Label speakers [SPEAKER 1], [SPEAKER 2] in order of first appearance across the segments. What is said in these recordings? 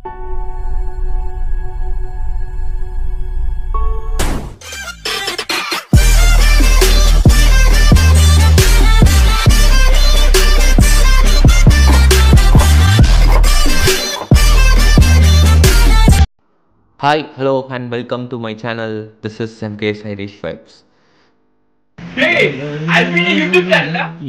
[SPEAKER 1] Hi, hello and welcome to my channel. This is MK's Irish Vibes.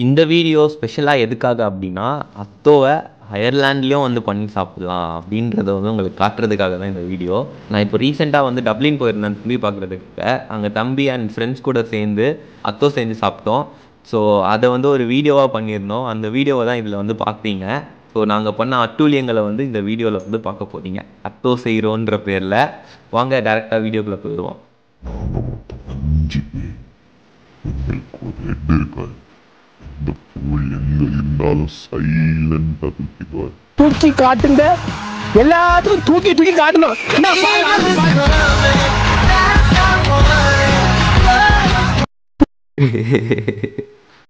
[SPEAKER 1] இந்த video ஸ்பெஷலாக எதுக்காக அப்படின்னா அத்தோவை அயர்லாண்ட்லேயும் வந்து பண்ணி சாப்பிட்லாம் அப்படின்றத வந்து உங்களுக்கு காட்டுறதுக்காக தான் இந்த வீடியோ. நான் இப்போ ரீசெண்டாக வந்து டப்ளின் போயிருந்தேன் தம்பி பார்க்குறதுக்கு. அங்கே தம்பி அண்ட் ஃப்ரெண்ட்ஸ் கூட சேர்ந்து அத்தோ செஞ்சு சாப்பிட்டோம். ஸோ அதை வந்து ஒரு வீடியோவாக பண்ணியிருந்தோம். அந்த வீடியோவை தான் இதில் வந்து பார்த்தீங்க. ஸோ நாங்கள் பண்ண அட்டூழியங்களை வந்து இந்த வீடியோவில் வந்து பார்க்க போகிறீங்க. அத்தோ செய்கிறோன்ற பேரில் வாங்க டேரெக்டாக வீடியோக்குள்ளே போயிடுவோம்.
[SPEAKER 2] தூக்கி காட்டுங்க, எல்லாத்துக்கும் தூக்கி தூக்கி காட்டணும்.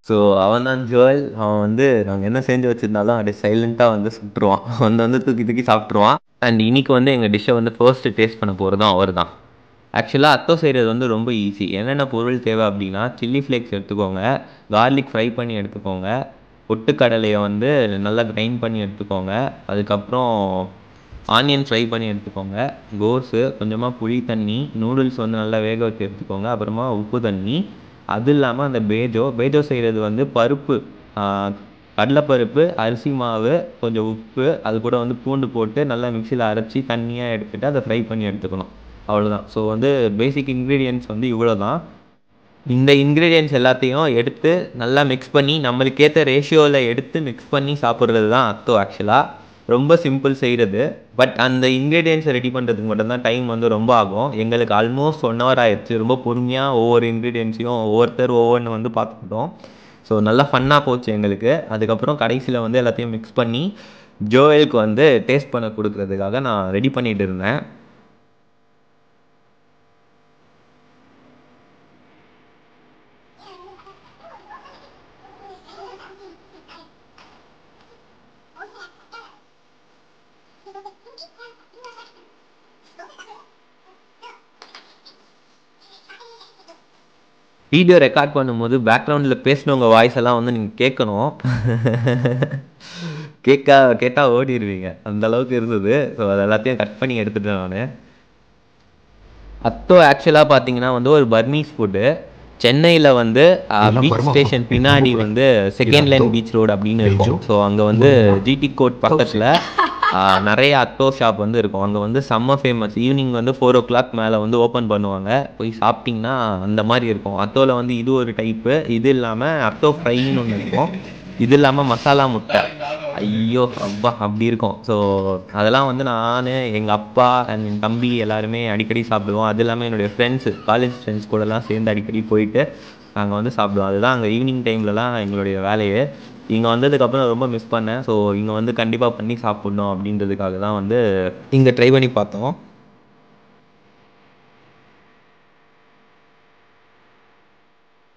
[SPEAKER 1] ஸோ அவன் தான் ஜோயல். அவன் வந்து நாங்கள் என்ன செஞ்சு வச்சுருந்தாலும் அப்படியே சைலண்ட்டாக வந்து சுட்டுருவான். அவன் வந்து தூக்கி தூக்கி சாப்பிட்ருவான். அண்ட் இன்றைக்கி வந்து எங்கள் டிஷ்ஷை வந்து ஃபர்ஸ்ட்டு டேஸ்ட் பண்ண போகிறதும் அவர் தான். ஆக்சுவலாக அத்தோ செய்கிறது வந்து ரொம்ப ஈஸி. என்னென்ன பொருள் தேவை அப்படின்னா சில்லி ஃப்ளேக்ஸ் எடுத்துக்கோங்க, கார்லிக் ஃப்ரை பண்ணி எடுத்துக்கோங்க, பொட்டுக்கடலையை வந்து நல்லா கிரைண்ட் பண்ணி எடுத்துக்கோங்க, அதுக்கப்புறம் ஆனியன் ஃப்ரை பண்ணி எடுத்துக்கோங்க, கோஸு, கொஞ்சமாக புளி தண்ணி, நூடுல்ஸ் வந்து நல்லா வேக வச்சு எடுத்துக்கோங்க, அப்புறமா உப்பு தண்ணி. அது இல்லாமல் அந்த பேஜோ செய்கிறது வந்து பருப்பு, கடலைப்பருப்பு, அரிசி மாவு, கொஞ்சம் உப்பு, அது கூட வந்து பூண்டு போட்டு நல்லா மிக்சியில் அரைச்சி தண்ணியாக எடுத்துகிட்டு அதை ஃப்ரை பண்ணி எடுத்துக்கணும். அவ்வளோதான். ஸோ வந்து பேசிக் இன்க்ரீடியன்ட்ஸ் வந்து இவ்வளோ தான். இந்த இன்க்ரீடியன்ட்ஸ் எல்லாத்தையும் எடுத்து நல்லா மிக்ஸ் பண்ணி நம்மளுக்கேற்ற ரேஷியோவில் எடுத்து மிக்ஸ் பண்ணி சாப்பிட்றது தான் அத்தோ. ஆக்சுவலாக ரொம்ப சிம்பிள் செய்கிறது. பட் அந்த இன்க்ரீடியன்ட்ஸை ரெடி பண்ணுறதுக்கு மட்டும்தான் டைம் வந்து ரொம்ப ஆகும். எங்களுக்கு ஆல்மோஸ்ட் 1 hour ஆயிடுச்சு. ரொம்ப பொறுமையாக ஒவ்வொரு இன்க்ரீடியன்ட்ஸையும் ஒவ்வொன்று வந்து பார்த்துக்கிட்டோம். ஸோ நல்லா ஃபன்னாக போச்சு எங்களுக்கு. அதுக்கப்புறம் கடைசியில் வந்து எல்லாத்தையும் மிக்ஸ் பண்ணி ஜோயலுக்கு வந்து டேஸ்ட் பண்ண கொடுக்குறதுக்காக நான் ரெடி பண்ணிகிட்டு இருந்தேன். வீடியோ ரெக்கார்ட் பண்ணும்போது பேக்ரவுண்டில் பேசினவங்க வாய்ஸ் எல்லாம் வந்து நீங்கள் கேட்கணும். கேட்டால் ஓடிடுவீங்க, அந்தளவுக்கு இருந்தது. ஸோ அது எல்லாத்தையும் கட் பண்ணி எடுத்துட்டேன் நான். அத்தோ ஆக்சுவலாக பார்த்தீங்கன்னா வந்து ஒரு பர்மீஸ் ஃபுட்டு. சென்னையில் வந்து பீச் ஸ்டேஷன் பின்னாடி வந்து செகண்ட் லைன் பீச் ரோடு அப்படின்னு இருக்கும். ஸோ அங்கே வந்து ஜிடி கோட் பக்கத்தில் நிறைய அத்தோ ஷாப் வந்து இருக்கும். அங்கே வந்து செம்ம ஃபேமஸ். ஈவினிங் வந்து 4 o'clock மேலே வந்து ஓப்பன் பண்ணுவாங்க. போய் சாப்பிட்டிங்கன்னா அந்த மாதிரி இருக்கும். அத்தோவில் வந்து இது ஒரு டைப்பு. இது இல்லாமல் அத்தோ ஃப்ரைன்னு ஒன்று இருக்கும். இது இல்லாமல் மசாலா முட்டை, ஐயோ அப்பா அப்படி இருக்கும். ஸோ அதெல்லாம் வந்து நான், எங்கள் அப்பா அண்ட் என் தம்பி எல்லாருமே அடிக்கடி சாப்பிடுவோம். அது இல்லாமல் என்னுடைய ஃப்ரெண்ட்ஸு, காலேஜ் ஃப்ரெண்ட்ஸ் கூடலாம் சேர்ந்து அடிக்கடி போயிட்டு நாங்கள் வந்து சாப்பிடுவோம். அதுதான் அங்கே ஈவினிங் டைம்லலாம் எங்களுடைய வேலையே. இங்கே வந்ததுக்கப்புறம் ரொம்ப மிஸ் பண்ணேன். ஸோ இங்கே வந்து கண்டிப்பாக பண்ணி சாப்பிட்ணும் அப்படின்றதுக்காக தான் வந்து இங்கே ட்ரை பண்ணி பார்த்தோம்.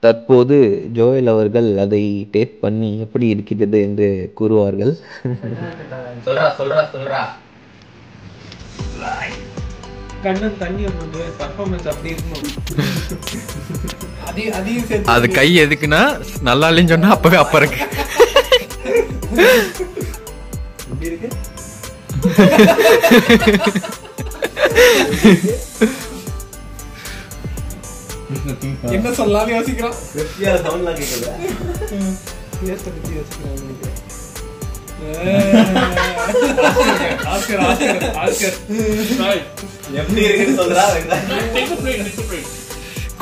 [SPEAKER 1] தற்போது ஜோயல் அவர்கள் அதை டேஸ்ட் பண்ணி எப்படி இருக்கிறது என்று கூறுவார்கள்.
[SPEAKER 3] அது கை எதுக்குன்னா நல்லா இல்லைன்னு சொன்னா அப்பவே அப்ப இருக்கு.
[SPEAKER 2] என்ன சொல்லலாம் யோசிக்கிறான்.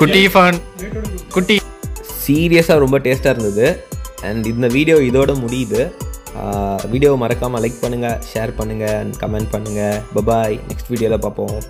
[SPEAKER 1] குட்டி சீரியஸாக ரொம்ப டேஸ்ட்டாக இருந்தது. அண்ட் இந்த வீடியோ இதோட முடியுது. வீடியோவை மறக்காமல் லைக் பண்ணுங்கள், ஷேர் பண்ணுங்கள், கமெண்ட் பண்ணுங்கள். பபாய். நெக்ஸ்ட் வீடியோவில் பார்ப்போம்.